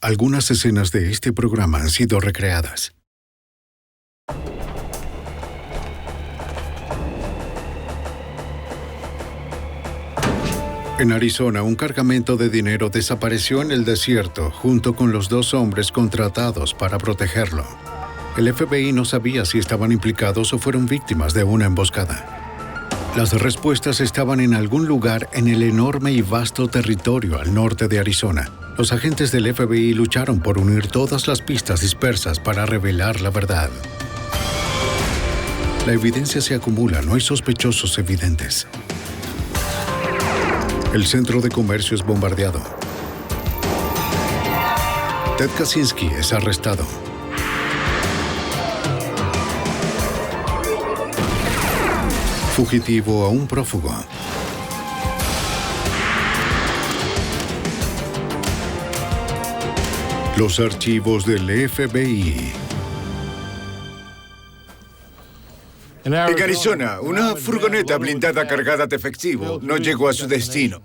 Algunas escenas de este programa han sido recreadas. En Arizona, un cargamento de dinero desapareció en el desierto junto con los 2 hombres contratados para protegerlo. El FBI no sabía si estaban implicados o fueron víctimas de una emboscada. Las respuestas estaban en algún lugar en el enorme y vasto territorio al norte de Arizona. Los agentes del FBI lucharon por unir todas las pistas dispersas para revelar la verdad. La evidencia se acumula, no hay sospechosos evidentes. El centro de comercio es bombardeado. Ted Kaczynski es arrestado. Fugitivo a un prófugo. Los archivos del FBI. En Arizona, una furgoneta blindada cargada de efectivo no llegó a su destino.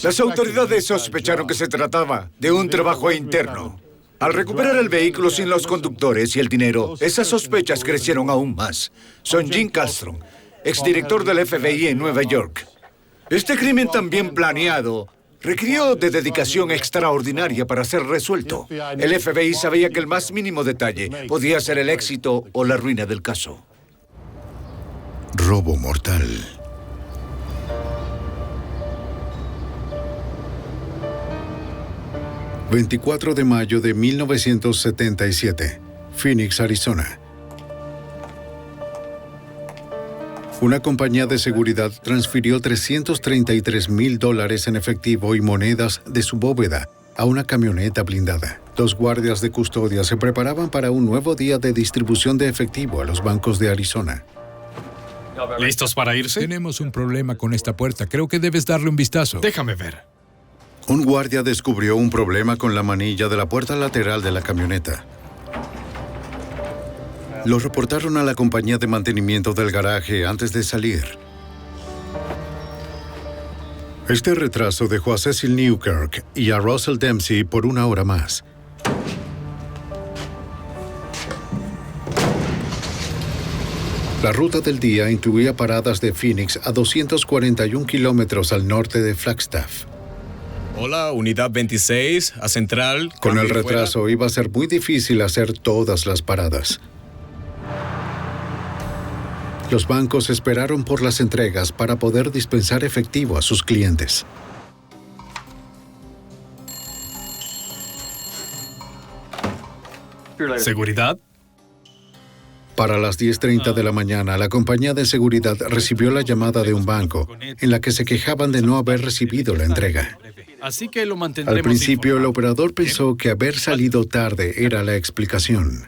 Las autoridades sospecharon que se trataba de un trabajo interno. Al recuperar el vehículo sin los conductores y el dinero, esas sospechas crecieron aún más. Son Jim Kallstrom, exdirector del FBI en Nueva York. Este crimen tan bien planeado requirió de dedicación extraordinaria para ser resuelto. El FBI sabía que el más mínimo detalle podía ser el éxito o la ruina del caso. Robo mortal. ...24 de mayo de 1977... Phoenix, Arizona. Una compañía de seguridad transfirió $333,000 en efectivo y monedas de su bóveda a una camioneta blindada. 2 guardias de custodia se preparaban para un nuevo día de distribución de efectivo a los bancos de Arizona. ¿Listos para irse? Tenemos un problema con esta puerta. Creo que debes darle un vistazo. Déjame ver. Un guardia descubrió un problema con la manilla de la puerta lateral de la camioneta. Lo reportaron a la compañía de mantenimiento del garaje antes de salir. Este retraso dejó a Cecil Newkirk y a Russell Dempsey por 1 hora más. La ruta del día incluía paradas de Phoenix a 241 kilómetros al norte de Flagstaff. Hola, Unidad 26, a Central. Con el retraso iba a ser muy difícil hacer todas las paradas. Los bancos esperaron por las entregas para poder dispensar efectivo a sus clientes. ¿Seguridad? Para las 10:30 de la mañana, la compañía de seguridad recibió la llamada de un banco en la que se quejaban de no haber recibido la entrega. Así que lo mantendremos Al principio, el informado. operador pensó que haber salido tarde era la explicación.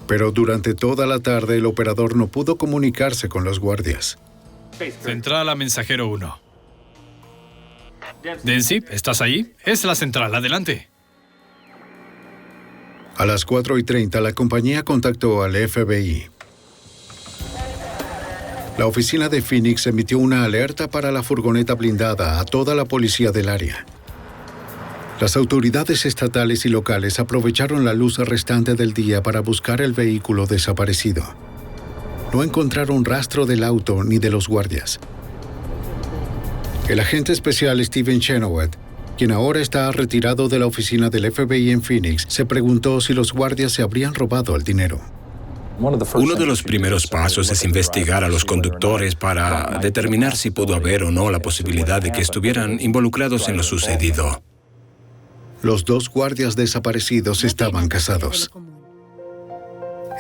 Pero durante toda la tarde, el operador no pudo comunicarse con los guardias. Central a Mensajero 1. Dempsey, ¿estás ahí? Es la central, adelante. A las 4:30, la compañía contactó al FBI. La oficina de Phoenix emitió una alerta para la furgoneta blindada a toda la policía del área. Las autoridades estatales y locales aprovecharon la luz restante del día para buscar el vehículo desaparecido. No encontraron rastro del auto ni de los guardias. El agente especial Steven Chenoweth, quien ahora está retirado de la oficina del FBI en Phoenix, se preguntó si los guardias se habrían robado el dinero. Uno de los primeros pasos es investigar a los conductores para determinar si pudo haber o no la posibilidad de que estuvieran involucrados en lo sucedido. Los 2 guardias desaparecidos estaban casados.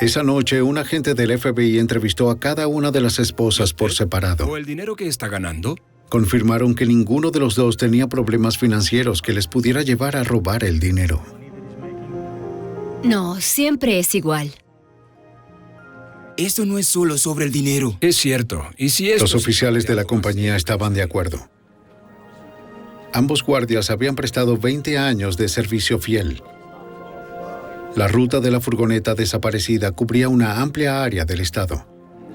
Esa noche, un agente del FBI entrevistó a cada una de las esposas por separado. ¿O el dinero que está ganando? Confirmaron que ninguno de los 2 tenía problemas financieros que les pudiera llevar a robar el dinero. No, siempre es igual. Esto no es solo sobre el dinero. Es cierto. ¿Y si esto Los oficiales de la compañía estaban de acuerdo. Ambos guardias habían prestado 20 años de servicio fiel. La ruta de la furgoneta desaparecida cubría una amplia área del estado.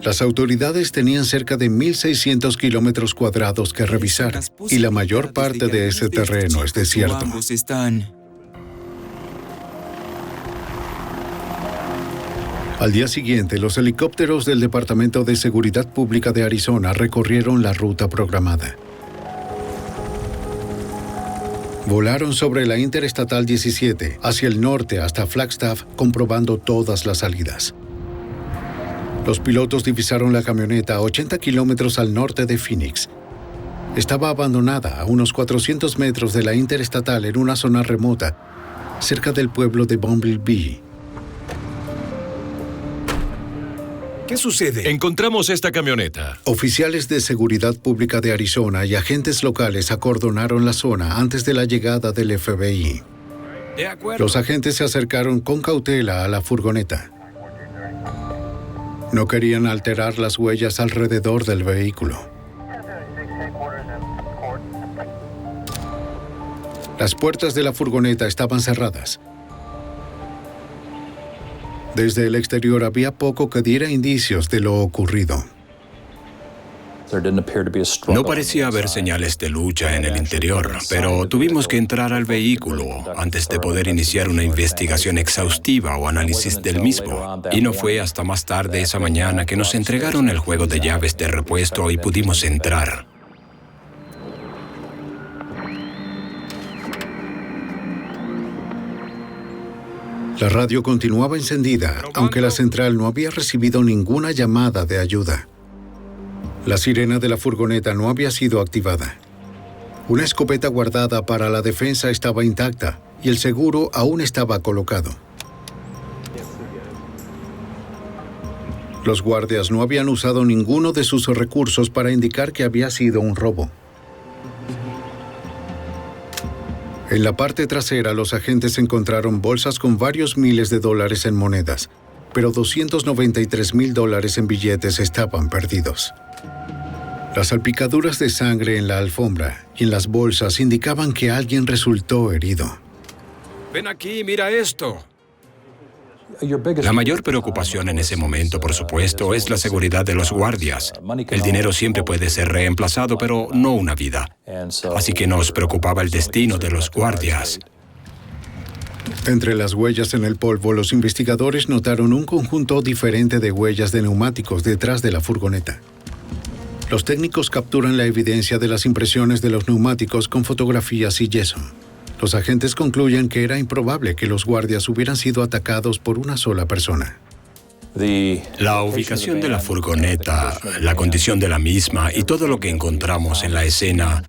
Las autoridades tenían cerca de 1.600 kilómetros cuadrados que revisar, y la mayor parte de ese terreno es desierto. Al día siguiente, los helicópteros del Departamento de Seguridad Pública de Arizona recorrieron la ruta programada. Volaron sobre la Interestatal 17 hacia el norte hasta Flagstaff, comprobando todas las salidas. Los pilotos divisaron la camioneta a 80 kilómetros al norte de Phoenix. Estaba abandonada a unos 400 metros de la Interestatal en una zona remota, cerca del pueblo de Bumblebee. ¿Qué sucede? Encontramos esta camioneta. Oficiales de seguridad pública de Arizona y agentes locales acordonaron la zona antes de la llegada del FBI. De acuerdo. Los agentes se acercaron con cautela a la furgoneta. No querían alterar las huellas alrededor del vehículo. Las puertas de la furgoneta estaban cerradas. Desde el exterior había poco que diera indicios de lo ocurrido. No parecía haber señales de lucha en el interior, pero tuvimos que entrar al vehículo antes de poder iniciar una investigación exhaustiva o análisis del mismo. Y no fue hasta más tarde esa mañana que nos entregaron el juego de llaves de repuesto y pudimos entrar. La radio continuaba encendida, aunque la central no había recibido ninguna llamada de ayuda. La sirena de la furgoneta no había sido activada. Una escopeta guardada para la defensa estaba intacta y el seguro aún estaba colocado. Los guardias no habían usado ninguno de sus recursos para indicar que había sido un robo. En la parte trasera, los agentes encontraron bolsas con varios miles de dólares en monedas, pero $293,000 en billetes estaban perdidos. Las salpicaduras de sangre en la alfombra y en las bolsas indicaban que alguien resultó herido. Ven aquí, mira esto. La mayor preocupación en ese momento, por supuesto, es la seguridad de los guardias. El dinero siempre puede ser reemplazado, pero no una vida. Así que nos preocupaba el destino de los guardias. Entre las huellas en el polvo, los investigadores notaron un conjunto diferente de huellas de neumáticos detrás de la furgoneta. Los técnicos capturan la evidencia de las impresiones de los neumáticos con fotografías y yeso. Los agentes concluyen que era improbable que los guardias hubieran sido atacados por una sola persona. La ubicación de la furgoneta, la condición de la misma y todo lo que encontramos en la escena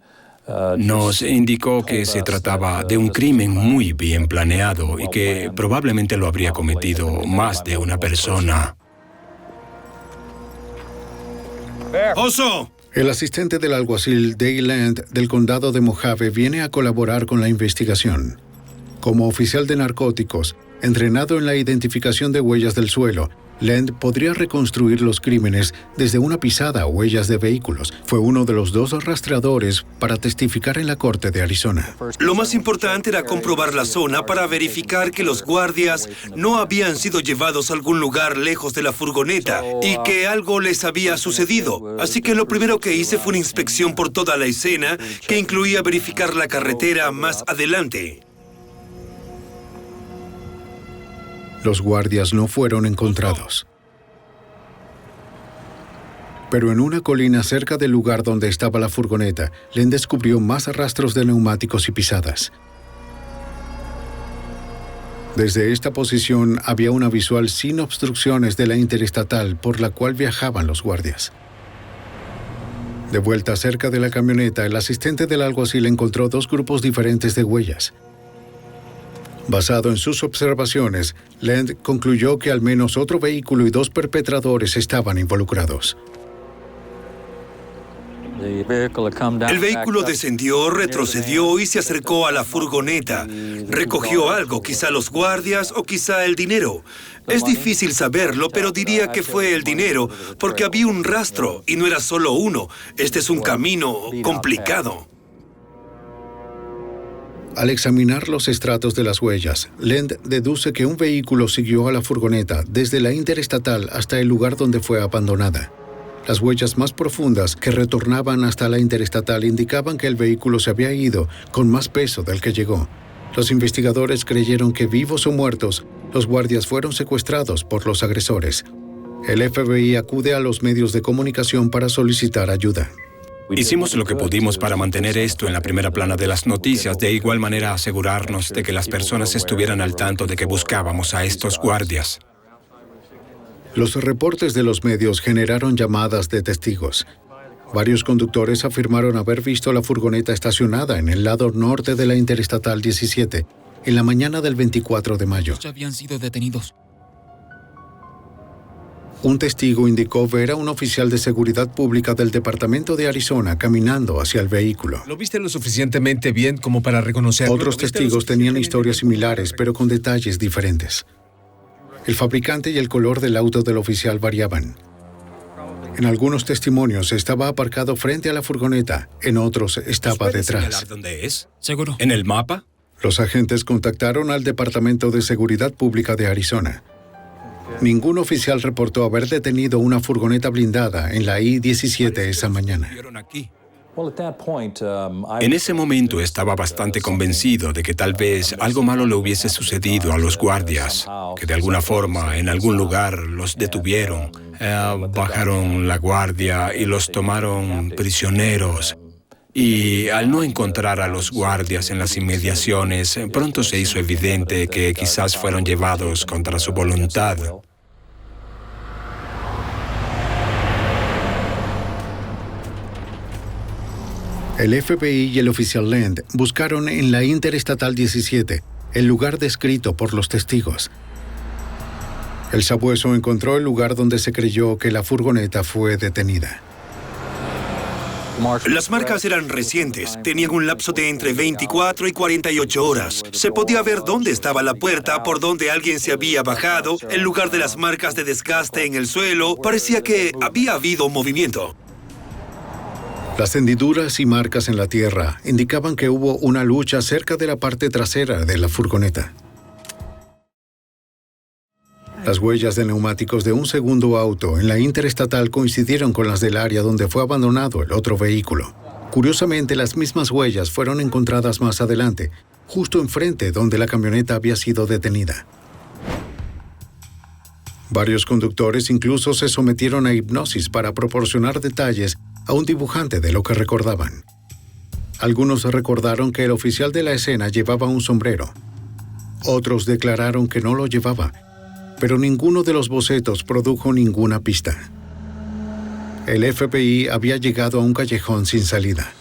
nos indicó que se trataba de un crimen muy bien planeado y que probablemente lo habría cometido más de una persona. ¡Oso! El asistente del alguacil Dale Land del condado de Mojave viene a colaborar con la investigación. Como oficial de narcóticos, entrenado en la identificación de huellas del suelo, Land podría reconstruir los crímenes desde una pisada o huellas de vehículos. Fue uno de los 2 rastreadores para testificar en la corte de Arizona. Lo más importante era comprobar la zona para verificar que los guardias no habían sido llevados a algún lugar lejos de la furgoneta y que algo les había sucedido. Así que lo primero que hice fue una inspección por toda la escena, que incluía verificar la carretera más adelante. Los guardias no fueron encontrados. Pero en una colina cerca del lugar donde estaba la furgoneta, Len descubrió más rastros de neumáticos y pisadas. Desde esta posición había una visual sin obstrucciones de la interestatal por la cual viajaban los guardias. De vuelta cerca de la camioneta, el asistente del alguacil encontró 2 grupos diferentes de huellas. Basado en sus observaciones, Land concluyó que al menos otro vehículo y 2 perpetradores estaban involucrados. El vehículo descendió, retrocedió y se acercó a la furgoneta. Recogió algo, quizá los guardias o quizá el dinero. Es difícil saberlo, pero diría que fue el dinero, porque había un rastro y no era solo uno. Este es un camino complicado. Al examinar los estratos de las huellas, Lend deduce que un vehículo siguió a la furgoneta desde la interestatal hasta el lugar donde fue abandonada. Las huellas más profundas que retornaban hasta la interestatal indicaban que el vehículo se había ido con más peso del que llegó. Los investigadores creyeron que, vivos o muertos, los guardias fueron secuestrados por los agresores. El FBI acude a los medios de comunicación para solicitar ayuda. Hicimos lo que pudimos para mantener esto en la primera plana de las noticias, de igual manera asegurarnos de que las personas estuvieran al tanto de que buscábamos a estos guardias. Los reportes de los medios generaron llamadas de testigos. Varios conductores afirmaron haber visto la furgoneta estacionada en el lado norte de la Interestatal 17 en la mañana del 24 de mayo. Ya habían sido detenidos. Un testigo indicó ver a un oficial de seguridad pública del Departamento de Arizona caminando hacia el vehículo. ¿Lo viste lo suficientemente bien como para reconocerlo? Otros testigos tenían historias similares, pero con detalles diferentes. El fabricante y el color del auto del oficial variaban. En algunos testimonios estaba aparcado frente a la furgoneta, en otros estaba detrás. ¿Dónde es? ¿Seguro? ¿En el mapa? Los agentes contactaron al Departamento de Seguridad Pública de Arizona. Ningún oficial reportó haber detenido una furgoneta blindada en la I-17 esa mañana. En ese momento estaba bastante convencido de que tal vez algo malo le hubiese sucedido a los guardias, que de alguna forma, en algún lugar, los detuvieron, bajaron la guardia y los tomaron prisioneros. Y al no encontrar a los guardias en las inmediaciones, pronto se hizo evidente que quizás fueron llevados contra su voluntad. El FBI y el oficial Lend buscaron en la Interestatal 17 el lugar descrito por los testigos. El sabueso encontró el lugar donde se creyó que la furgoneta fue detenida. Las marcas eran recientes, tenían un lapso de entre 24 y 48 horas. Se podía ver dónde estaba la puerta, por donde alguien se había bajado, el lugar de las marcas de desgaste en el suelo. Parecía que había habido movimiento. Las hendiduras y marcas en la tierra indicaban que hubo una lucha cerca de la parte trasera de la furgoneta. Las huellas de neumáticos de un segundo auto en la interestatal coincidieron con las del área donde fue abandonado el otro vehículo. Curiosamente, las mismas huellas fueron encontradas más adelante, justo enfrente donde la camioneta había sido detenida. Varios conductores incluso se sometieron a hipnosis para proporcionar detalles a un dibujante de lo que recordaban. Algunos recordaron que el oficial de la escena llevaba un sombrero. Otros declararon que no lo llevaba, pero ninguno de los bocetos produjo ninguna pista. El FBI había llegado a un callejón sin salida.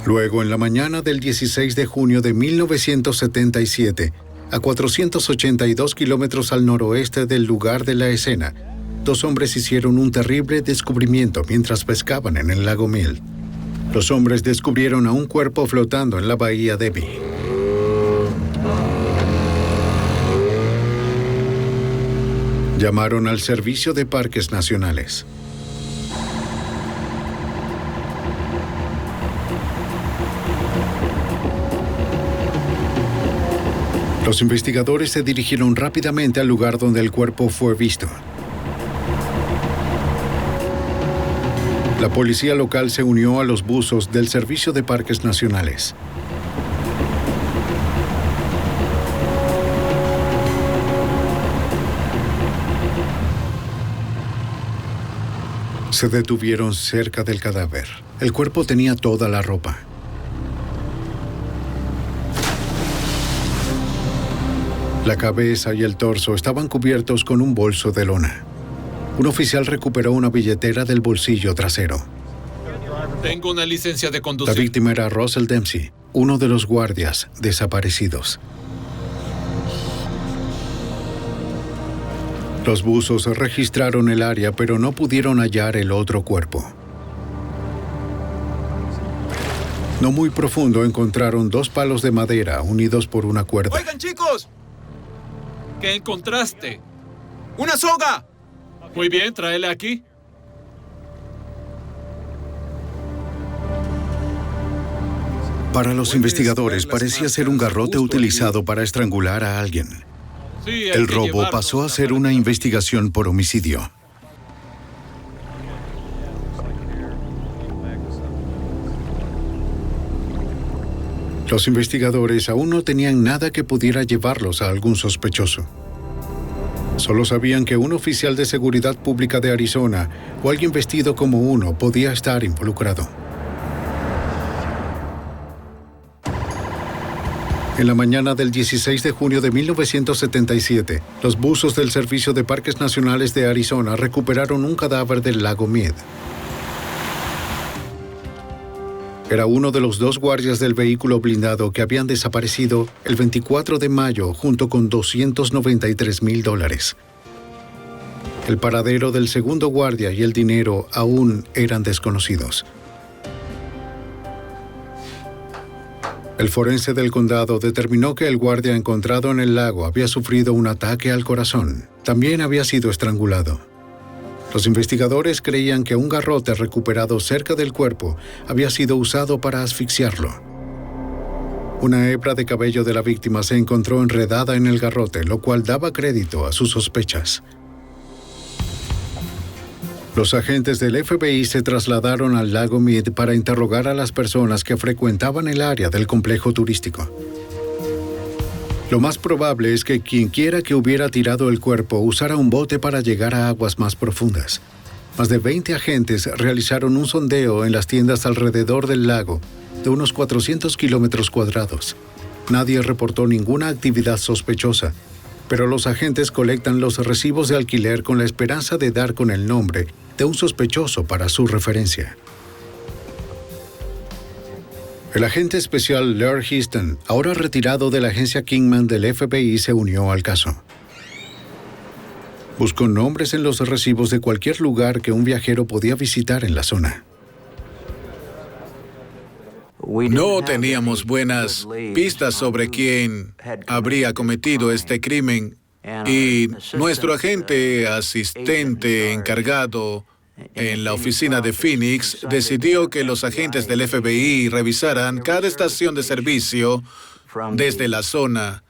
Luego, en la mañana del 16 de junio de 1977, a 482 kilómetros al noroeste del lugar de la escena, dos hombres hicieron un terrible descubrimiento mientras pescaban en el lago Mill. Los hombres descubrieron a un cuerpo flotando en la bahía Debbie. Llamaron al Servicio de Parques Nacionales. Los investigadores se dirigieron rápidamente al lugar donde el cuerpo fue visto. La policía local se unió a los buzos del Servicio de Parques Nacionales. Se detuvieron cerca del cadáver. El cuerpo tenía toda la ropa. La cabeza y el torso estaban cubiertos con un bolso de lona. Un oficial recuperó una billetera del bolsillo trasero. Tengo una licencia de La conducir. víctima era Russell Dempsey, uno de los guardias desaparecidos. Los buzos registraron el área, pero no pudieron hallar el otro cuerpo. No muy profundo encontraron dos palos de madera unidos por una cuerda. ¡Oigan, chicos! ¿Qué encontraste? ¡Una soga! Muy bien, tráela aquí. Para los investigadores parecía ser un garrote utilizado para estrangular a alguien. Sí, El robo pasó a ser una investigación por homicidio. Los investigadores aún no tenían nada que pudiera llevarlos a algún sospechoso. Solo sabían que un oficial de seguridad pública de Arizona o alguien vestido como uno podía estar involucrado. En la mañana del 16 de junio de 1977, los buzos del Servicio de Parques Nacionales de Arizona recuperaron un cadáver del lago Mead. Era uno de los 2 guardias del vehículo blindado que habían desaparecido el 24 de mayo junto con $293,000. El paradero del segundo guardia y el dinero aún eran desconocidos. El forense del condado determinó que el guardia encontrado en el lago había sufrido un ataque al corazón. También había sido estrangulado. Los investigadores creían que un garrote recuperado cerca del cuerpo había sido usado para asfixiarlo. Una hebra de cabello de la víctima se encontró enredada en el garrote, lo cual daba crédito a sus sospechas. Los agentes del FBI se trasladaron al lago Mead para interrogar a las personas que frecuentaban el área del complejo turístico. Lo más probable es que quienquiera que hubiera tirado el cuerpo usara un bote para llegar a aguas más profundas. Más de 20 agentes realizaron un sondeo en las tiendas alrededor del lago, de unos 400 kilómetros cuadrados. Nadie reportó ninguna actividad sospechosa, pero los agentes colectan los recibos de alquiler con la esperanza de dar con el nombre de un sospechoso para su referencia. El agente especial Laird Houston, ahora retirado de la agencia Kingman del FBI, se unió al caso. Buscó nombres en los recibos de cualquier lugar que un viajero podía visitar en la zona. No teníamos buenas pistas sobre quién habría cometido este crimen y nuestro agente asistente encargado en la oficina de Phoenix decidió que los agentes del FBI revisaran cada estación de servicio desde la zona,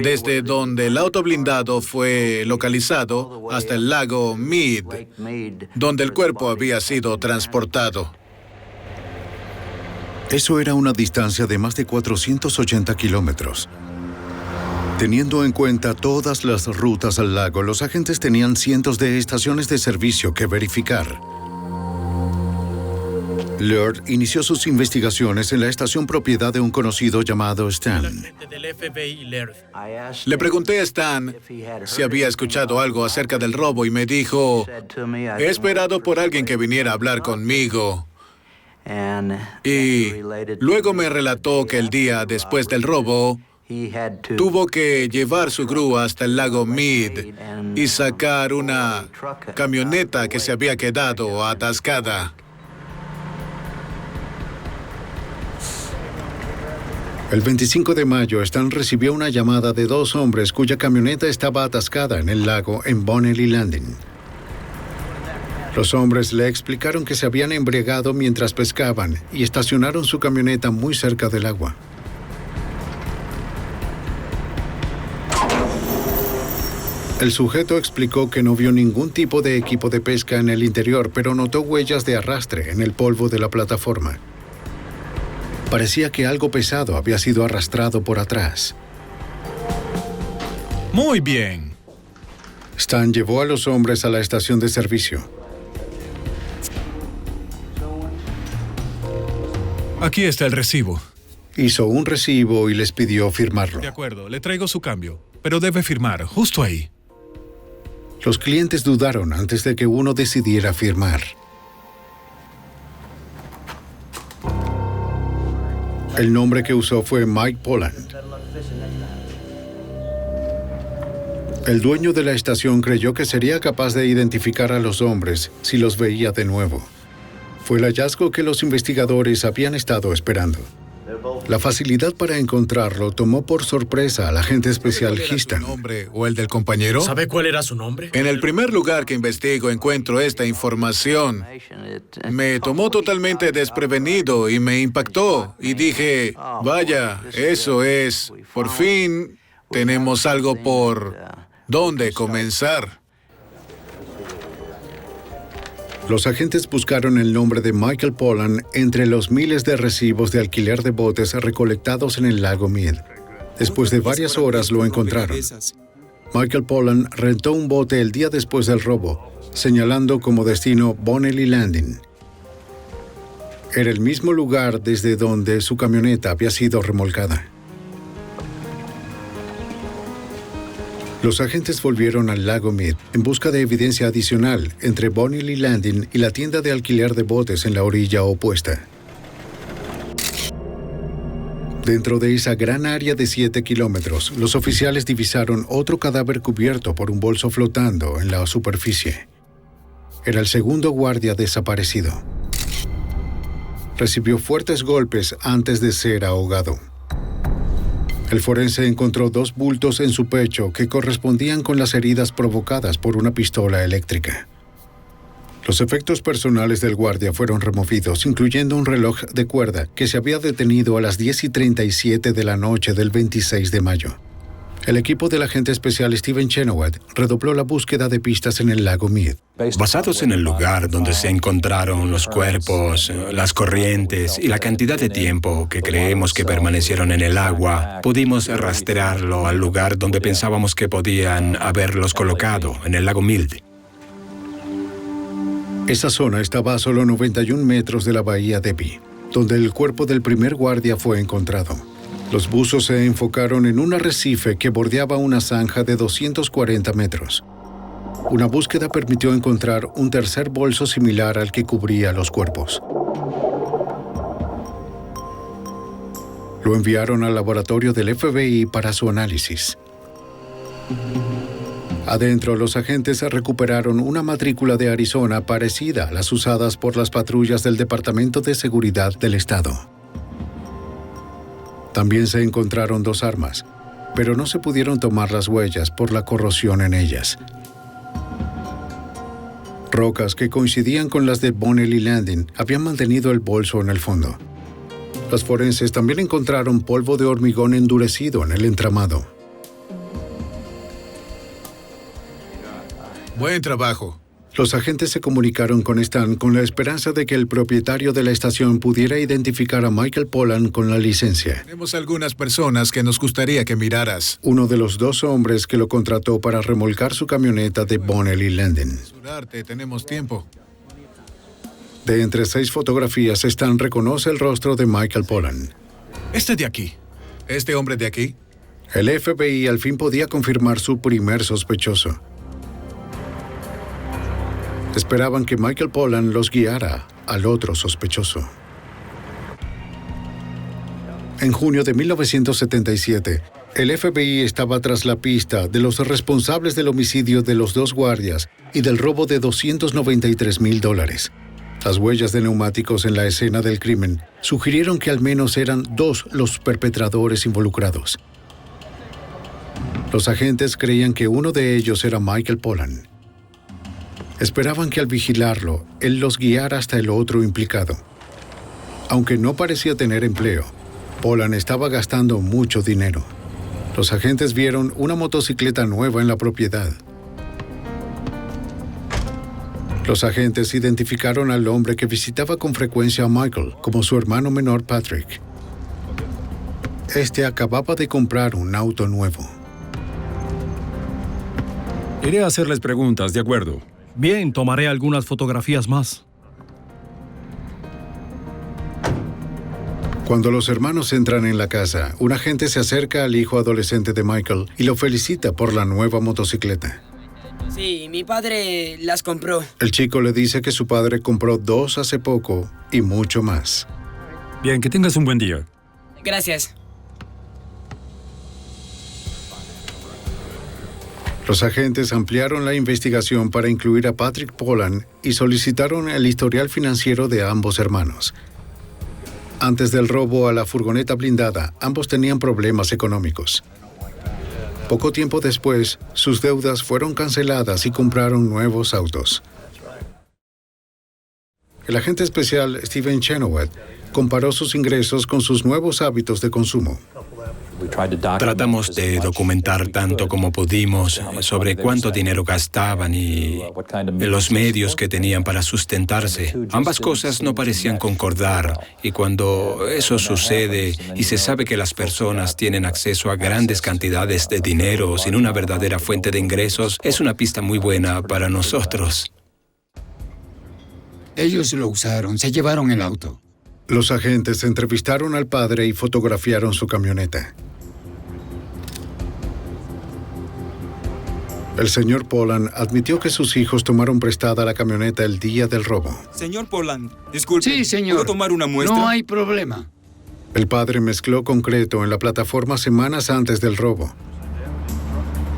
desde donde el auto blindado fue localizado hasta el lago Mead, donde el cuerpo había sido transportado. Eso era una distancia de más de 480 kilómetros. Teniendo en cuenta todas las rutas al lago, los agentes tenían cientos de estaciones de servicio que verificar. Laird inició sus investigaciones en la estación propiedad de un conocido llamado Stan. Le pregunté a Stan si había escuchado algo acerca del robo y me dijo, he esperado por alguien que viniera a hablar conmigo. Y luego me relató que el día después del robo, tuvo que llevar su grúa hasta el lago Mead y sacar una camioneta que se había quedado atascada. El 25 de mayo, Stan recibió una llamada de 2 hombres cuya camioneta estaba atascada en el lago en Bonnelly Landing. Los hombres le explicaron que se habían embriagado mientras pescaban y estacionaron su camioneta muy cerca del agua. El sujeto explicó que no vio ningún tipo de equipo de pesca en el interior, pero notó huellas de arrastre en el polvo de la plataforma. Parecía que algo pesado había sido arrastrado por atrás. Muy bien. Stan llevó a los hombres a la estación de servicio. Aquí está el recibo. Hizo un recibo y les pidió firmarlo. De acuerdo, le traigo su cambio, pero debe firmar, justo ahí. Los clientes dudaron antes de que uno decidiera firmar. El nombre que usó fue Mike Poland. El dueño de la estación creyó que sería capaz de identificar a los hombres si los veía de nuevo. Fue el hallazgo que los investigadores habían estado esperando. La facilidad para encontrarlo tomó por sorpresa al agente especial Histon. ¿Nombre o el del compañero? ¿Sabe cuál era su nombre? En el primer lugar que investigo encuentro esta información. Me tomó totalmente desprevenido y me impactó. Y dije, vaya, eso es, por fin tenemos algo por dónde comenzar. Los agentes buscaron el nombre de Michael Pollan entre los miles de recibos de alquiler de botes recolectados en el lago Mead. Después de varias horas lo encontraron. Michael Pollan rentó un bote el día después del robo, señalando como destino Bonnelly Landing. Era el mismo lugar desde donde su camioneta había sido remolcada. Los agentes volvieron al lago Mead en busca de evidencia adicional entre Bonnelly Landing y la tienda de alquiler de botes en la orilla opuesta. Dentro de esa gran área de 7 kilómetros, los oficiales divisaron otro cadáver cubierto por un bolso flotando en la superficie. Era el segundo guardia desaparecido. Recibió fuertes golpes antes de ser ahogado. El forense encontró 2 bultos en su pecho que correspondían con las heridas provocadas por una pistola eléctrica. Los efectos personales del guardia fueron removidos, incluyendo un reloj de cuerda que se había detenido a las 10:37 de la noche del 26 de mayo. El equipo del agente especial Stephen Chenoweth redobló la búsqueda de pistas en el lago Mead. Basados en el lugar donde se encontraron los cuerpos, las corrientes y la cantidad de tiempo que creemos que permanecieron en el agua, pudimos rastrearlo al lugar donde pensábamos que podían haberlos colocado, en el lago Mead. Esa zona estaba a solo 91 metros de la bahía Debbie, donde el cuerpo del primer guardia fue encontrado. Los buzos se enfocaron en un arrecife que bordeaba una zanja de 240 metros. Una búsqueda permitió encontrar un tercer bolso similar al que cubría los cuerpos. Lo enviaron al laboratorio del FBI para su análisis. Adentro, los agentes recuperaron una matrícula de Arizona parecida a las usadas por las patrullas del Departamento de Seguridad del Estado. También se encontraron 2 armas, pero no se pudieron tomar las huellas por la corrosión en ellas. Rocas que coincidían con las de Bonnelly Landing habían mantenido el bolso en el fondo. Los forenses también encontraron polvo de hormigón endurecido en el entramado. Buen trabajo. Los agentes se comunicaron con Stan con la esperanza de que el propietario de la estación pudiera identificar a Michael Pollan con la licencia. Tenemos algunas personas que nos gustaría que miraras. Uno de los 2 hombres que lo contrató para remolcar su camioneta de Bonnelly Landing. Tenemos tiempo. De entre 6 fotografías, Stan reconoce el rostro de Michael Pollan. Este de aquí. ¿Este hombre de aquí? El FBI al fin podía confirmar su primer sospechoso. Esperaban que Michael Pollan los guiara al otro sospechoso. En junio de 1977, el FBI estaba tras la pista de los responsables del homicidio de los 2 guardias y del robo de $293,000. Las huellas de neumáticos en la escena del crimen sugirieron que al menos eran 2 los perpetradores involucrados. Los agentes creían que uno de ellos era Michael Pollan. Esperaban que al vigilarlo, él los guiara hasta el otro implicado. Aunque no parecía tener empleo, Pollan estaba gastando mucho dinero. Los agentes vieron una motocicleta nueva en la propiedad. Los agentes identificaron al hombre que visitaba con frecuencia a Michael como su hermano menor Patrick. Este acababa de comprar un auto nuevo. Iré a hacerles preguntas, ¿de acuerdo? Bien, tomaré algunas fotografías más. Cuando los hermanos entran en la casa, un agente se acerca al hijo adolescente de Michael y lo felicita por la nueva motocicleta. Sí, mi padre las compró. El chico le dice que su padre compró 2 hace poco y mucho más. Bien, que tengas un buen día. Gracias. Los agentes ampliaron la investigación para incluir a Patrick Pollan y solicitaron el historial financiero de ambos hermanos. Antes del robo a la furgoneta blindada, ambos tenían problemas económicos. Poco tiempo después, sus deudas fueron canceladas y compraron nuevos autos. El agente especial Steven Chenoweth comparó sus ingresos con sus nuevos hábitos de consumo. Tratamos de documentar tanto como pudimos sobre cuánto dinero gastaban y los medios que tenían para sustentarse. Ambas cosas no parecían concordar, y cuando eso sucede y se sabe que las personas tienen acceso a grandes cantidades de dinero sin una verdadera fuente de ingresos, es una pista muy buena para nosotros. Ellos lo usaron, se llevaron el auto. Los agentes entrevistaron al padre y fotografiaron su camioneta. El señor Poland admitió que sus hijos tomaron prestada la camioneta el día del robo. Señor Poland, disculpe. Sí, señor. ¿Puedo tomar una muestra? No hay problema. El padre mezcló concreto en la plataforma semanas antes del robo.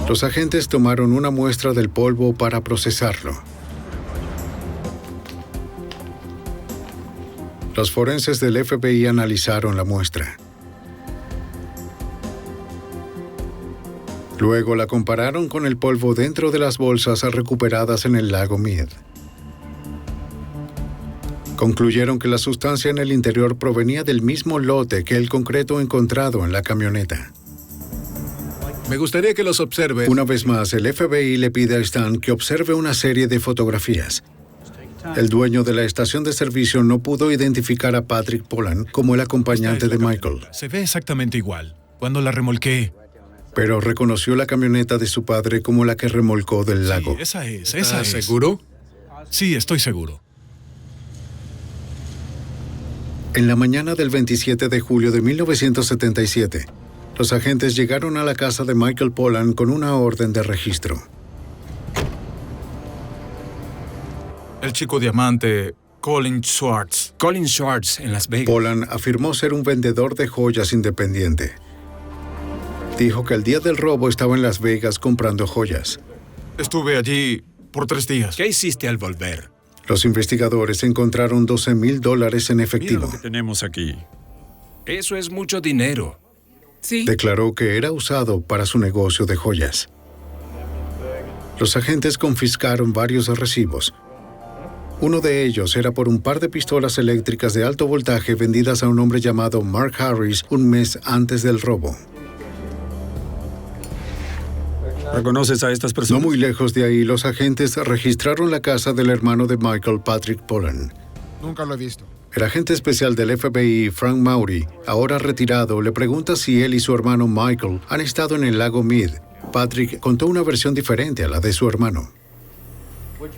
Los agentes tomaron una muestra del polvo para procesarlo. Los forenses del FBI analizaron la muestra. Luego la compararon con el polvo dentro de las bolsas recuperadas en el lago Mead. Concluyeron que la sustancia en el interior provenía del mismo lote que el concreto encontrado en la camioneta. Me gustaría que los observe. Una vez más, el FBI le pide a Stan que observe una serie de fotografías. El dueño de la estación de servicio no pudo identificar a Patrick Poland como el acompañante de Michael. Se ve exactamente igual. Cuando la remolqué... Pero reconoció la camioneta de su padre como la que remolcó del lago. Sí, esa es. ¿Estás seguro? Sí, estoy seguro. En la mañana del 27 de julio de 1977, los agentes llegaron a la casa de Michael Poland con una orden de registro. El chico diamante, Colin Schwartz. Colin Schwartz, en Las Vegas. Poland afirmó ser un vendedor de joyas independiente. Dijo que el día del robo estaba en Las Vegas comprando joyas. Estuve allí por 3 días. ¿Qué hiciste al volver? Los investigadores encontraron $12,000 en efectivo. Mira lo que tenemos aquí. Eso es mucho dinero. Sí. Declaró que era usado para su negocio de joyas. Los agentes confiscaron varios recibos. Uno de ellos era por un par de pistolas eléctricas de alto voltaje vendidas a un hombre llamado Mark Harris un mes antes del robo. ¿Reconoces a estas personas? No muy lejos de ahí, los agentes registraron la casa del hermano de Michael, Patrick Poland. Nunca lo he visto. El agente especial del FBI, Frank Maury, ahora retirado, le pregunta si él y su hermano Michael han estado en el lago Mead. Patrick contó una versión diferente a la de su hermano.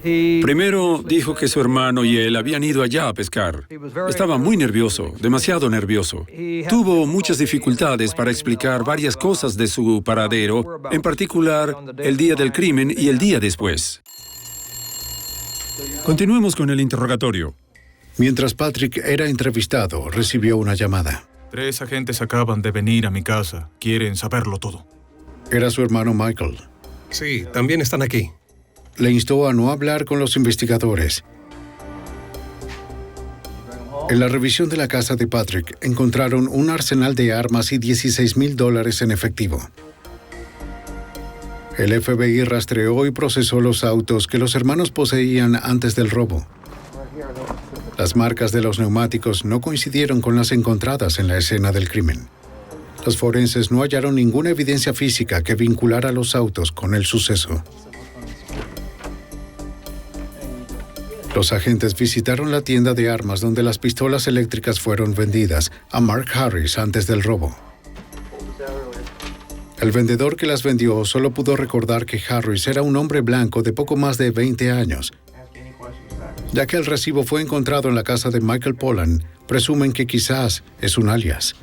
Primero dijo que su hermano y él habían ido allá a pescar. Estaba muy nervioso, demasiado nervioso. Tuvo muchas dificultades para explicar varias cosas de su paradero, en particular el día del crimen y el día después. Continuemos con el interrogatorio. Mientras Patrick era entrevistado, recibió una llamada. 3 agentes acaban de venir a mi casa. Quieren saberlo todo. Era su hermano Michael. Sí, también están aquí. Le instó a no hablar con los investigadores. En la revisión de la casa de Patrick, encontraron un arsenal de armas y $16,000 en efectivo. El FBI rastreó y procesó los autos que los hermanos poseían antes del robo. Las marcas de los neumáticos no coincidieron con las encontradas en la escena del crimen. Los forenses no hallaron ninguna evidencia física que vinculara los autos con el suceso. Los agentes visitaron la tienda de armas donde las pistolas eléctricas fueron vendidas a Mark Harris antes del robo. El vendedor que las vendió solo pudo recordar que Harris era un hombre blanco de poco más de 20 años. Ya que el recibo fue encontrado en la casa de Michael Poland, presumen que quizás es un alias.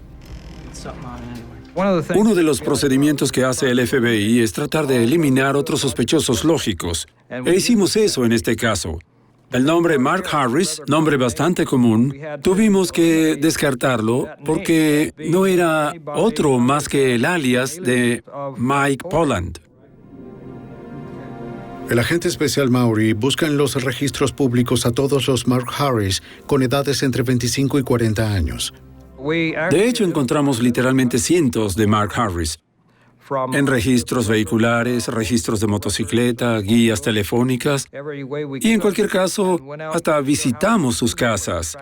Uno de los procedimientos que hace el FBI es tratar de eliminar otros sospechosos lógicos. E hicimos eso en este caso. El nombre Mark Harris, nombre bastante común, tuvimos que descartarlo porque no era otro más que el alias de Mike Poland. El agente especial Maury busca en los registros públicos a todos los Mark Harris con edades entre 25 y 40 años. De hecho, encontramos literalmente cientos de Mark Harris. En registros vehiculares, registros de motocicleta, guías telefónicas y en cualquier caso, hasta visitamos sus casas.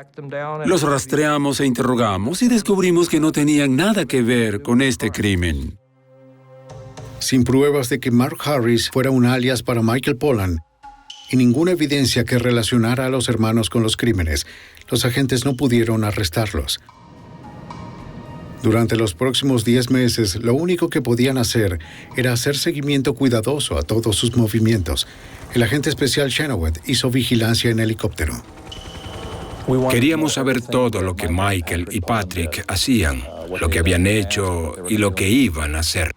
Los rastreamos e interrogamos y descubrimos que no tenían nada que ver con este crimen. Sin pruebas de que Mark Harris fuera un alias para Michael Pollan y ninguna evidencia que relacionara a los hermanos con los crímenes, los agentes no pudieron arrestarlos. Durante los próximos 10 meses, lo único que podían hacer era hacer seguimiento cuidadoso a todos sus movimientos. El agente especial Chenoweth hizo vigilancia en helicóptero. Queríamos saber todo lo que Michael y Patrick hacían, lo que habían hecho y lo que iban a hacer.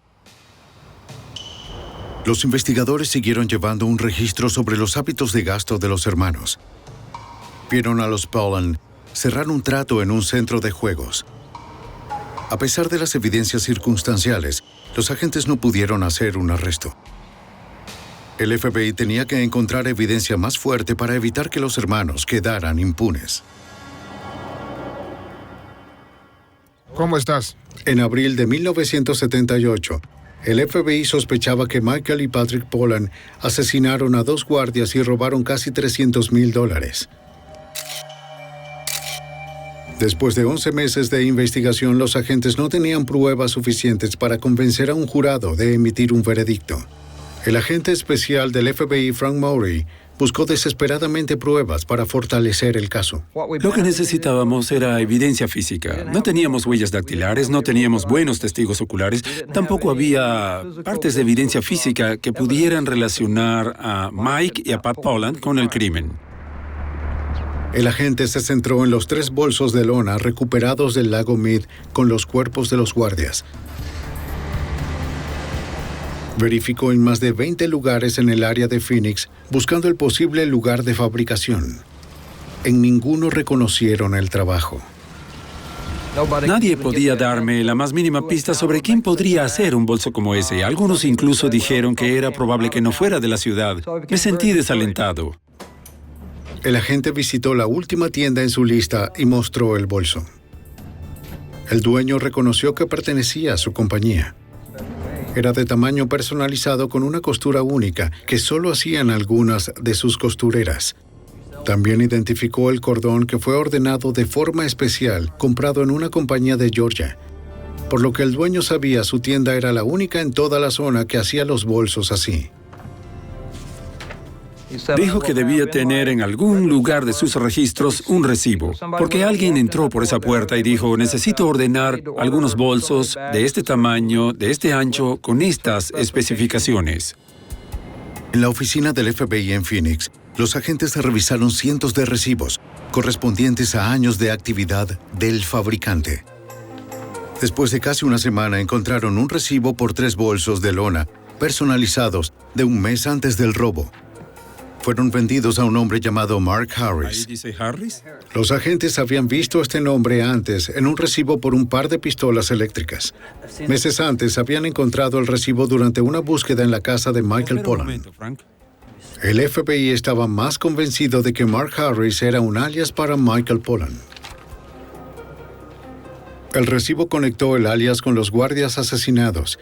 Los investigadores siguieron llevando un registro sobre los hábitos de gasto de los hermanos. Vieron a los Pollan cerrar un trato en un centro de juegos. A pesar de las evidencias circunstanciales, los agentes no pudieron hacer un arresto. El FBI tenía que encontrar evidencia más fuerte para evitar que los hermanos quedaran impunes. ¿Cómo estás? En abril de 1978, el FBI sospechaba que Michael y Patrick Pollan asesinaron a 2 guardias y robaron casi $300,000. Después de 11 meses de investigación, los agentes no tenían pruebas suficientes para convencer a un jurado de emitir un veredicto. El agente especial del FBI, Frank Murray, buscó desesperadamente pruebas para fortalecer el caso. Lo que necesitábamos era evidencia física. No teníamos huellas dactilares, no teníamos buenos testigos oculares, tampoco había partes de evidencia física que pudieran relacionar a Mike y a Pat Pollan con el crimen. El agente se centró en los 3 bolsos de lona recuperados del lago Mead con los cuerpos de los guardias. Verificó en más de 20 lugares en el área de Phoenix buscando el posible lugar de fabricación. En ninguno reconocieron el trabajo. Nadie podía darme la más mínima pista sobre quién podría hacer un bolso como ese. Algunos incluso dijeron que era probable que no fuera de la ciudad. Me sentí desalentado. El agente visitó la última tienda en su lista y mostró el bolso. El dueño reconoció que pertenecía a su compañía. Era de tamaño personalizado con una costura única que solo hacían algunas de sus costureras. También identificó el cordón que fue ordenado de forma especial, comprado en una compañía de Georgia. Por lo que el dueño sabía su tienda era la única en toda la zona que hacía los bolsos así. Dijo que debía tener en algún lugar de sus registros un recibo, porque alguien entró por esa puerta y dijo, necesito ordenar algunos bolsos de este tamaño, de este ancho, con estas especificaciones. En la oficina del FBI en Phoenix, los agentes revisaron cientos de recibos correspondientes a años de actividad del fabricante. Después de casi una semana, encontraron un recibo por 3 bolsos de lona personalizados de un mes antes del robo. Fueron vendidos a un hombre llamado Mark Harris. ¿Ahí dice Harris? Los agentes habían visto este nombre antes en un recibo por un par de pistolas eléctricas. Meses antes habían encontrado el recibo durante una búsqueda en la casa de Michael Pollan. El FBI estaba más convencido de que Mark Harris era un alias para Michael Pollan. El recibo conectó el alias con los guardias asesinados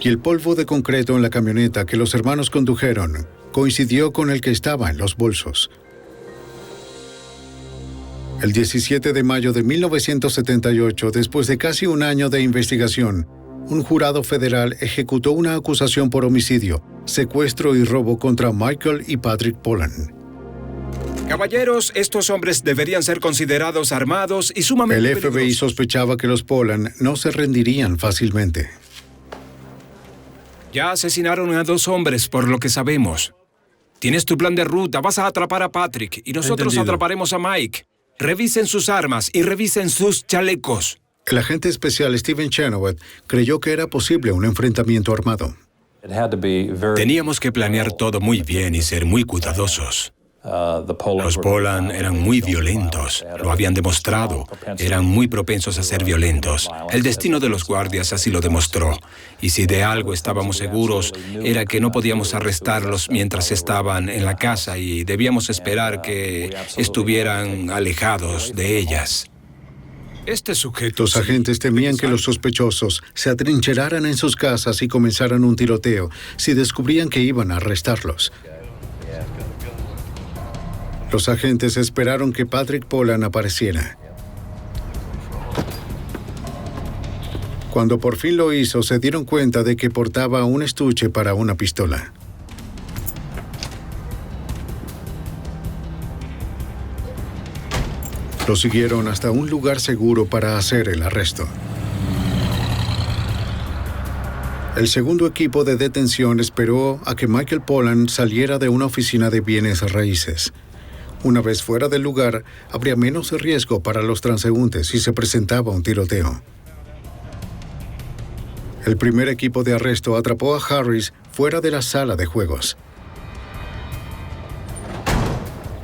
y el polvo de concreto en la camioneta que los hermanos condujeron coincidió con el que estaba en los bolsos. El 17 de mayo de 1978, después de casi un año de investigación, un jurado federal ejecutó una acusación por homicidio, secuestro y robo contra Michael y Patrick Pollan. Caballeros, estos hombres deberían ser considerados armados y sumamente El FBI peligrosos. sospechaba que los Pollan no se rendirían fácilmente. Ya asesinaron a 2 hombres, por lo que sabemos. Tienes tu plan de ruta, vas a atrapar a Patrick y nosotros Entendido. atraparemos a Mike. Revisen sus armas y revisen sus chalecos. El agente especial Stephen Chenoweth creyó que era posible un enfrentamiento armado. Teníamos que planear todo muy bien y ser muy cuidadosos. Los Pollan eran muy violentos, lo habían demostrado, eran muy propensos a ser violentos. El destino de los guardias así lo demostró. Y si de algo estábamos seguros, era que no podíamos arrestarlos mientras estaban en la casa y debíamos esperar que estuvieran alejados de ellas. Este sujeto... Los agentes temían que los sospechosos se atrincheraran en sus casas y comenzaran un tiroteo si descubrían que iban a arrestarlos. Los agentes esperaron que Patrick Pollan apareciera. Cuando por fin lo hizo, se dieron cuenta de que portaba un estuche para una pistola. Lo siguieron hasta un lugar seguro para hacer el arresto. El segundo equipo de detención esperó a que Michael Pollan saliera de una oficina de bienes raíces. Una vez fuera del lugar, habría menos riesgo para los transeúntes si se presentaba un tiroteo. El primer equipo de arresto atrapó a Harris fuera de la sala de juegos.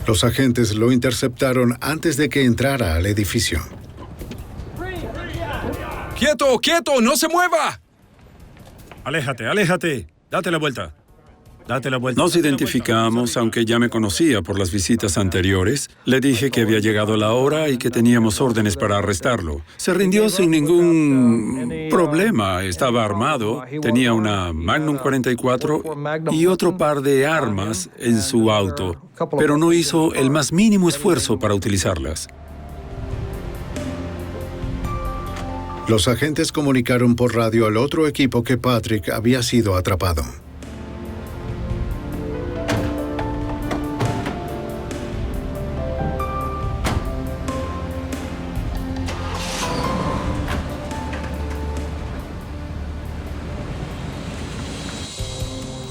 Los agentes lo interceptaron antes de que entrara al edificio. ¡Quieto, quieto! ¡No se mueva! Aléjate, aléjate. Date la vuelta. Date la vuelta. Nos identificamos, aunque ya me conocía por las visitas anteriores. Le dije que había llegado la hora y que teníamos órdenes para arrestarlo. Se rindió sin ningún problema. Estaba armado, tenía una Magnum 44 y otro par de armas en su auto, pero no hizo el más mínimo esfuerzo para utilizarlas. Los agentes comunicaron por radio al otro equipo que Patrick había sido atrapado.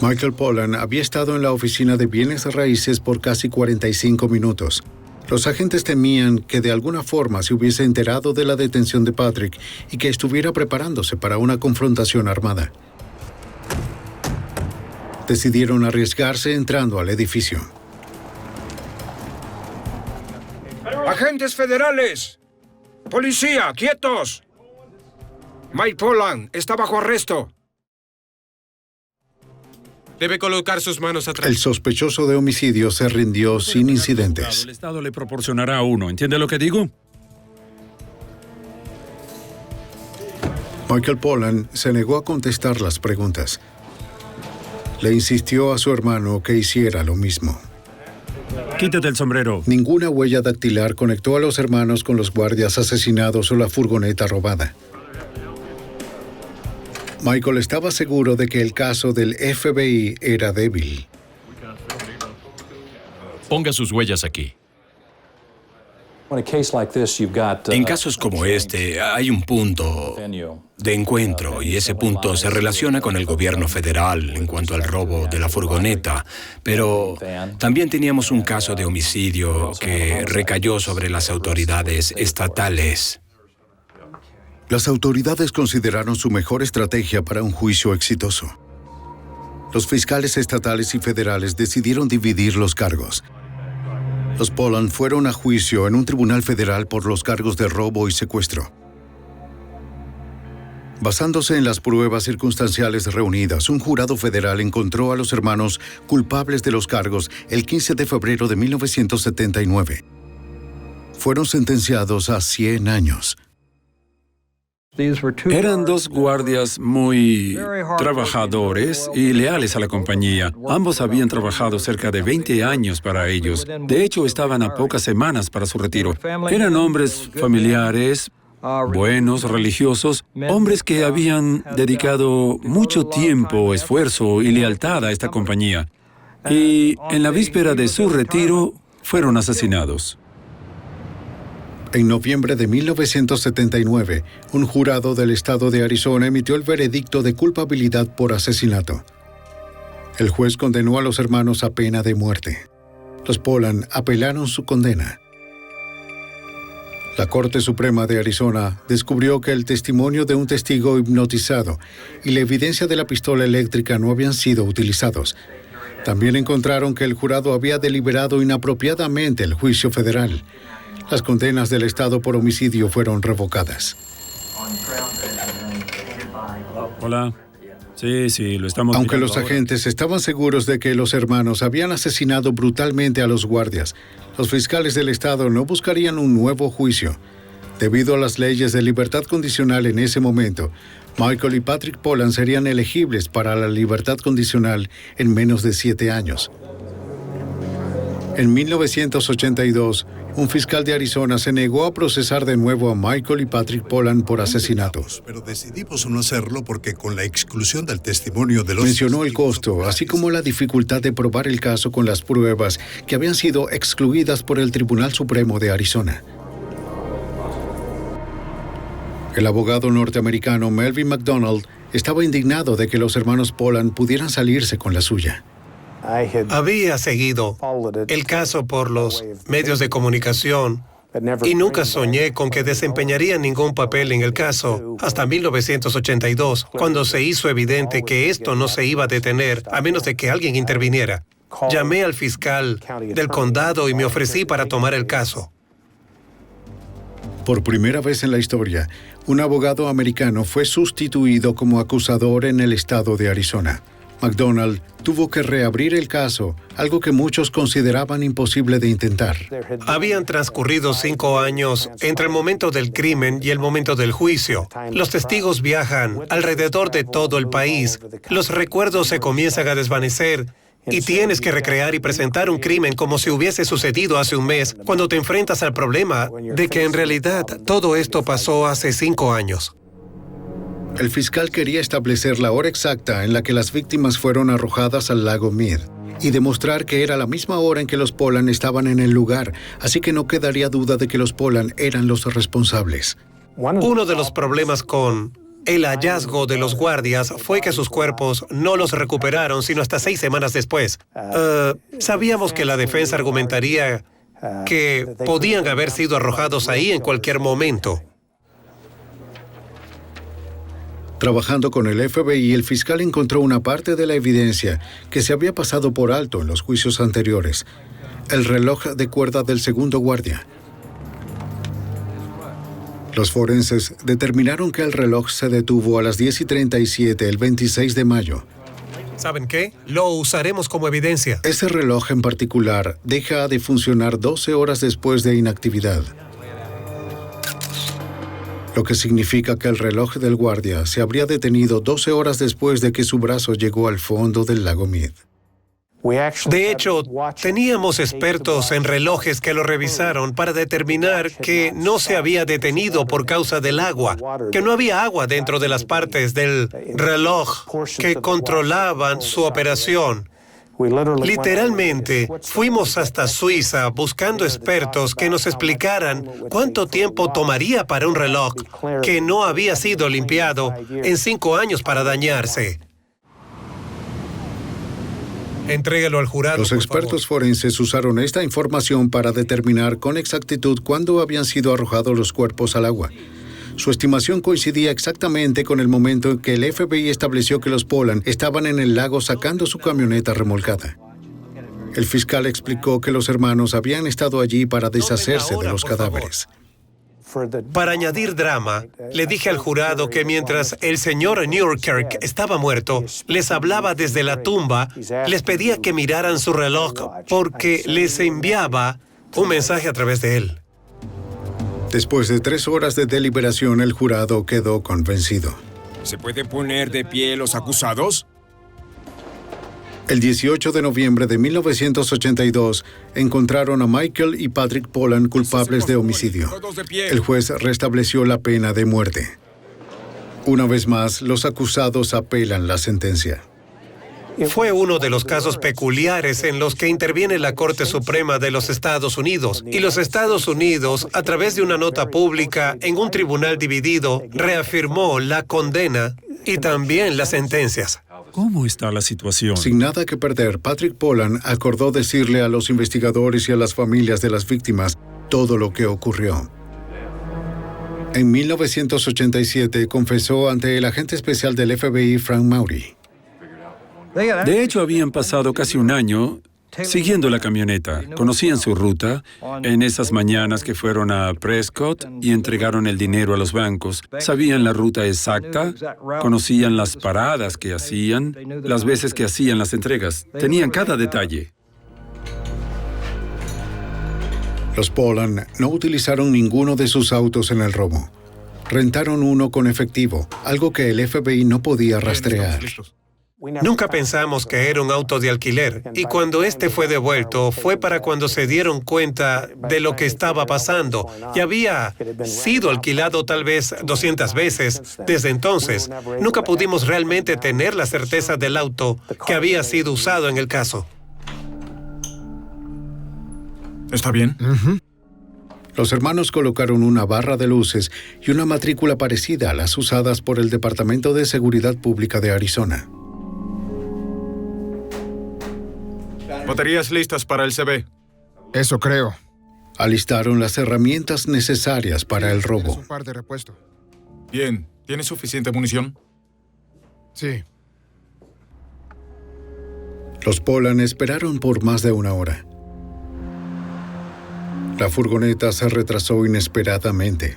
Michael Pollan había estado en la oficina de bienes raíces por casi 45 minutos. Los agentes temían que de alguna forma se hubiese enterado de la detención de Patrick y que estuviera preparándose para una confrontación armada. Decidieron arriesgarse entrando al edificio. ¡Agentes federales! ¡Policía, quietos! Mike Pollan está bajo arresto. Debe colocar sus manos atrás. El sospechoso de homicidio se rindió sin incidentes. El Estado le proporcionará uno. ¿Entiende lo que digo? Michael Pollan se negó a contestar las preguntas. Le insistió a su hermano que hiciera lo mismo. Quítate el sombrero. Ninguna huella dactilar conectó a los hermanos con los guardias asesinados o la furgoneta robada. Michael estaba seguro de que el caso del FBI era débil. Ponga sus huellas aquí. En casos como este, hay un punto de encuentro y ese punto se relaciona con el gobierno federal en cuanto al robo de la furgoneta, pero también teníamos un caso de homicidio que recayó sobre las autoridades estatales. Las autoridades consideraron su mejor estrategia para un juicio exitoso. Los fiscales estatales y federales decidieron dividir los cargos. Los Pollan fueron a juicio en un tribunal federal por los cargos de robo y secuestro. Basándose en las pruebas circunstanciales reunidas, un jurado federal encontró a los hermanos culpables de los cargos el 15 de febrero de 1979. Fueron sentenciados a 100 años. Eran dos guardias muy trabajadores y leales a la compañía. Ambos habían trabajado cerca de 20 años para ellos. De hecho, estaban a pocas semanas para su retiro. Eran hombres familiares, buenos, religiosos, hombres que habían dedicado mucho tiempo, esfuerzo y lealtad a esta compañía. Y en la víspera de su retiro, fueron asesinados. En noviembre de 1979, un jurado del estado de Arizona emitió el veredicto de culpabilidad por asesinato. El juez condenó a los hermanos a pena de muerte. Los Pollan apelaron su condena. La Corte Suprema de Arizona descubrió que el testimonio de un testigo hipnotizado y la evidencia de la pistola eléctrica no habían sido utilizados. También encontraron que el jurado había deliberado inapropiadamente el juicio federal. Las condenas del Estado por homicidio fueron revocadas. Hola. Sí, lo estamos Aunque mirando los ahora. agentes estaban seguros de que los hermanos habían asesinado brutalmente a los guardias, los fiscales del Estado no buscarían un nuevo juicio. Debido a las leyes de libertad condicional en ese momento, Michael y Patrick Pollan serían elegibles para la libertad condicional en menos de 7 años. En 1982, un fiscal de Arizona se negó a procesar de nuevo a Michael y Patrick Pollan por asesinato. Pero decidimos no hacerlo porque con la exclusión del testimonio de los... Mencionó el costo, así como la dificultad de probar el caso con las pruebas que habían sido excluidas por el Tribunal Supremo de Arizona. El abogado norteamericano Melvin McDonald estaba indignado de que los hermanos Pollan pudieran salirse con la suya. Había seguido el caso por los medios de comunicación y nunca soñé con que desempeñaría ningún papel en el caso hasta 1982, cuando se hizo evidente que esto no se iba a detener a menos de que alguien interviniera. Llamé al fiscal del condado y me ofrecí para tomar el caso. Por primera vez en la historia, un abogado americano fue sustituido como acusador en el estado de Arizona. McDonald tuvo que reabrir el caso, algo que muchos consideraban imposible de intentar. Habían transcurrido 5 años entre el momento del crimen y el momento del juicio. Los testigos viajan alrededor de todo el país. Los recuerdos se comienzan a desvanecer y tienes que recrear y presentar un crimen como si hubiese sucedido hace un mes, cuando te enfrentas al problema de que en realidad todo esto pasó hace 5 años. El fiscal quería establecer la hora exacta en la que las víctimas fueron arrojadas al lago Mead y demostrar que era la misma hora en que los Pollan estaban en el lugar, así que no quedaría duda de que los Pollan eran los responsables. Uno de los problemas con el hallazgo de los guardias fue que sus cuerpos no los recuperaron sino hasta 6 semanas después. Sabíamos que la defensa argumentaría que podían haber sido arrojados ahí en cualquier momento. Trabajando con el FBI, el fiscal encontró una parte de la evidencia que se había pasado por alto en los juicios anteriores: el reloj de cuerda del segundo guardia. Los forenses determinaron que el reloj se detuvo a las 10:37 el 26 de mayo. ¿Saben qué? Lo usaremos como evidencia. Ese reloj en particular deja de funcionar 12 horas después de inactividad, lo que significa que el reloj del guardia se habría detenido 12 horas después de que su brazo llegó al fondo del lago Mead. De hecho, teníamos expertos en relojes que lo revisaron para determinar que no se había detenido por causa del agua, que no había agua dentro de las partes del reloj que controlaban su operación. Literalmente, fuimos hasta Suiza buscando expertos que nos explicaran cuánto tiempo tomaría para un reloj que no había sido limpiado en 5 años para dañarse. Entrégalo al jurado. Los expertos forenses usaron esta información para determinar con exactitud cuándo habían sido arrojados los cuerpos al agua. Su estimación coincidía exactamente con el momento en que el FBI estableció que los Pollan estaban en el lago sacando su camioneta remolcada. El fiscal explicó que los hermanos habían estado allí para deshacerse de los cadáveres. Para añadir drama, le dije al jurado que mientras el señor Newkirk estaba muerto, les hablaba desde la tumba, les pedía que miraran su reloj porque les enviaba un mensaje a través de él. Después de 3 horas de deliberación, el jurado quedó convencido. ¿Se puede poner de pie los acusados? El 18 de noviembre de 1982, encontraron a Michael y Patrick Pollan culpables de homicidio. El juez restableció la pena de muerte. Una vez más, los acusados apelan la sentencia. Fue uno de los casos peculiares en los que interviene la Corte Suprema de los Estados Unidos. Y los Estados Unidos, a través de una nota pública en un tribunal dividido, reafirmó la condena y también las sentencias. ¿Cómo está la situación? Sin nada que perder, Patrick Pollan acordó decirle a los investigadores y a las familias de las víctimas todo lo que ocurrió. En 1987 confesó ante el agente especial del FBI, Frank Maury. De hecho, habían pasado casi un año siguiendo la camioneta. Conocían su ruta. En esas mañanas que fueron a Prescott y entregaron el dinero a los bancos, sabían la ruta exacta, conocían las paradas que hacían, las veces que hacían las entregas. Tenían cada detalle. Los Polan no utilizaron ninguno de sus autos en el robo. Rentaron uno con efectivo, algo que el FBI no podía rastrear. Nunca pensamos que era un auto de alquiler, y cuando este fue devuelto fue para cuando se dieron cuenta de lo que estaba pasando, y había sido alquilado tal vez 200 veces. Desde entonces, nunca pudimos realmente tener la certeza del auto que había sido usado en el caso. ¿Está bien? Los hermanos colocaron una barra de luces y una matrícula parecida a las usadas por el Departamento de Seguridad Pública de Arizona. Baterías listas para el CB. Eso creo. Alistaron las herramientas necesarias para el robo. Un par de repuesto. Bien. ¿Tienes suficiente munición? Sí. Los Polan esperaron por más de una hora. La furgoneta se retrasó inesperadamente.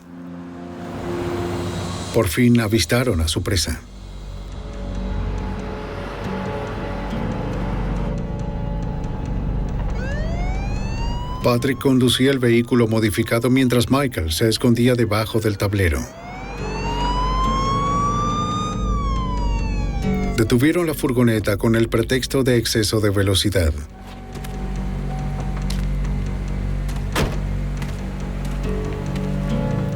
Por fin avistaron a su presa. Patrick conducía el vehículo modificado mientras Michael se escondía debajo del tablero. Detuvieron la furgoneta con el pretexto de exceso de velocidad.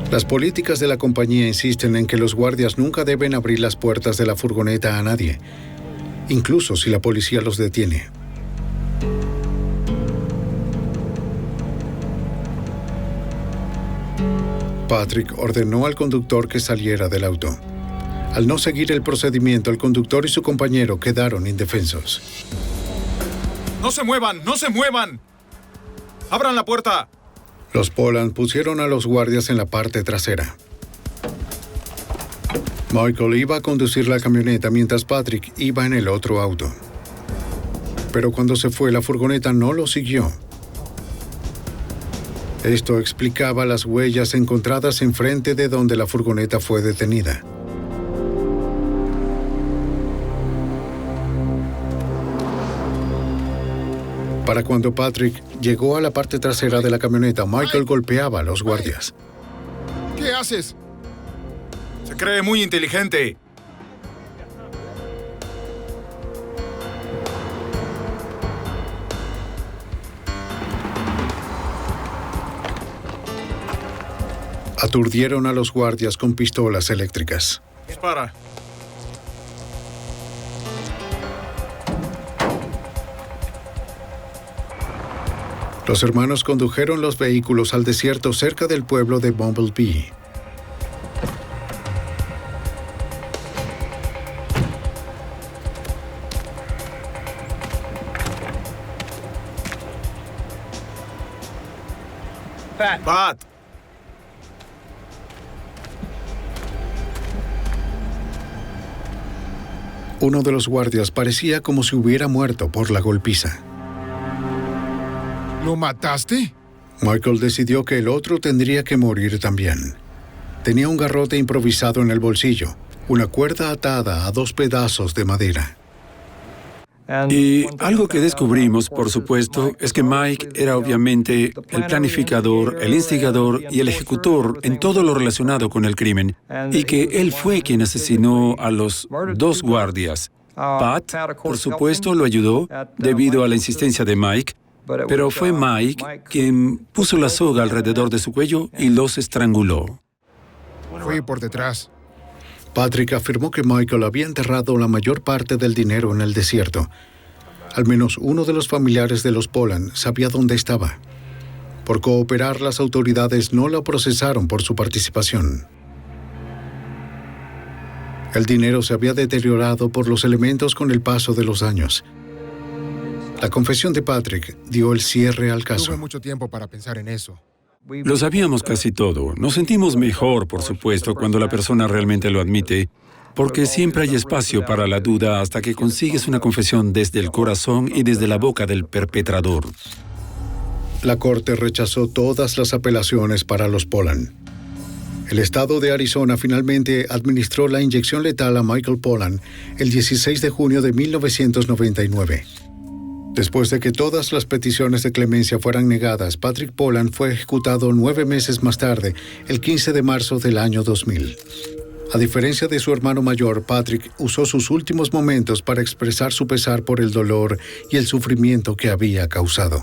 Las políticas de la compañía insisten en que los guardias nunca deben abrir las puertas de la furgoneta a nadie, incluso si la policía los detiene. Patrick ordenó al conductor que saliera del auto. Al no seguir el procedimiento, el conductor y su compañero quedaron indefensos. ¡No se muevan! ¡No se muevan! ¡Abran la puerta! Los Polan pusieron a los guardias en la parte trasera. Michael iba a conducir la camioneta mientras Patrick iba en el otro auto. Pero cuando se fue, la furgoneta no lo siguió. Esto explicaba las huellas encontradas enfrente de donde la furgoneta fue detenida. Para cuando Patrick llegó a la parte trasera de la camioneta, Michael golpeaba a los guardias. ¿Qué haces? Se cree muy inteligente. Aturdieron a los guardias con pistolas eléctricas. Dispara. Los hermanos condujeron los vehículos al desierto cerca del pueblo de Bumblebee. Pat. Uno de los guardias parecía como si hubiera muerto por la golpiza. ¿Lo mataste? Michael decidió que el otro tendría que morir también. Tenía un garrote improvisado en el bolsillo, una cuerda atada a 2 pedazos de madera. Y algo que descubrimos, por supuesto, es que Mike era obviamente el planificador, el instigador y el ejecutor en todo lo relacionado con el crimen, y que él fue quien asesinó a los 2 guardias. Pat, por supuesto, lo ayudó debido a la insistencia de Mike, pero fue Mike quien puso la soga alrededor de su cuello y los estranguló. Fui por detrás. Patrick afirmó que Michael había enterrado la mayor parte del dinero en el desierto. Al menos uno de los familiares de los Polan sabía dónde estaba. Por cooperar, las autoridades no lo procesaron por su participación. El dinero se había deteriorado por los elementos con el paso de los años. La confesión de Patrick dio el cierre al caso. Tuve mucho tiempo para pensar en eso. Lo sabíamos casi todo. Nos sentimos mejor, por supuesto, cuando la persona realmente lo admite, porque siempre hay espacio para la duda hasta que consigues una confesión desde el corazón y desde la boca del perpetrador. La corte rechazó todas las apelaciones para los Polan. El estado de Arizona finalmente administró la inyección letal a Michael Polan el 16 de junio de 1999. Después de que todas las peticiones de clemencia fueran negadas, Patrick Pollan fue ejecutado 9 meses más tarde, el 15 de marzo del año 2000. A diferencia de su hermano mayor, Patrick usó sus últimos momentos para expresar su pesar por el dolor y el sufrimiento que había causado.